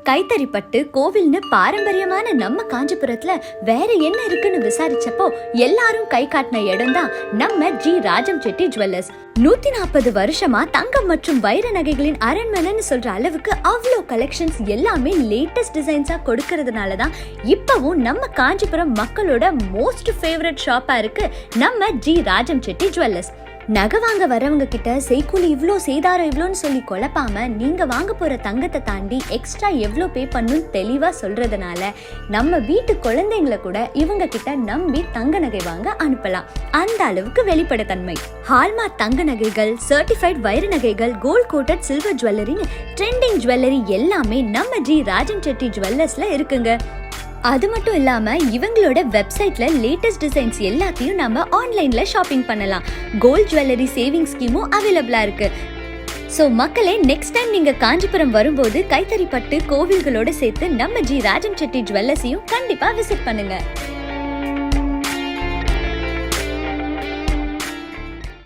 கைத்தறிப்பட்டு கோவில்னு பாரம்பரியமான நம்ம காஞ்சிபுரத்துல வேற என்ன இருக்குன்னு விசாரிச்சப்போ எல்லாரும் கை காட்டின இடம் தான் நம்ம ஜி ராஜம் செட்டி ஜுவல்லர்ஸ். 140 வருஷமா தங்கம் மற்றும் வைர நகைகளின் அரண்மனைன்னு சொல்ற அளவுக்கு அவ்வளோ கலெக்ஷன்ஸ் எல்லாமே லேட்டஸ்ட் டிசைன்ஸா கொடுக்கறதுனாலதான் இப்பவும் நம்ம காஞ்சிபுரம் மக்களோட மோஸ்ட் ஃபேவரட் ஷாப்பா இருக்கு நம்ம ஜி ராஜம் செட்டி ஜுவல்லர்ஸ். நகை வாங்க வரவங்க கிட்ட செய்கூலி இவ்வளோ சேதாரம் இவ்வளோன்னு சொல்லி குழப்பாம நீங்க வாங்க போற தங்கத்தை தாண்டி எக்ஸ்ட்ரா எவ்வளோ பே பண்ணணும் தெளிவா சொல்றதுனால நம்ம வீட்டு குழந்தைங்களை கூட இவங்க கிட்ட நம்பி தங்க நகை வாங்க அனுப்பலாம். அந்த அளவுக்கு வெளிப்படைத்தன்மை. ஹால்மார்க் தங்க நகைகள், சர்டிஃபைட் வைர நகைகள், கோல்ட் கோட்டட் சில்வர் ஜுவல்லரின்னு ட்ரெண்டிங் ஜுவல்லரி எல்லாமே நம்ம ஜி ராஜம் செட்டி ஜுவல்லர்ஸ்ல இருக்குங்க. அது மட்டும் இல்லாம இவங்களோட வெப்சைட்ல லேட்டஸ்ட் டிசைன்ஸ் எல்லாத்தையும் நம்ம ஆன்லைன்ல ஷாப்பிங் பண்ணலாம். கோல்ட் ஜுவல்லரி சேவிங் ஸ்கீமும் அவைலபிளா இருக்கு. ஸோ மக்களே, நெக்ஸ்ட் டைம் நீங்க காஞ்சிபுரம் வரும்போது கைத்தறிப்பட்டு கோவில்களோட சேர்த்து நம்ம ஜி ராஜம் செட்டி ஜுவல்லர்ஸையும் கண்டிப்பா விசிட் பண்ணுங்க.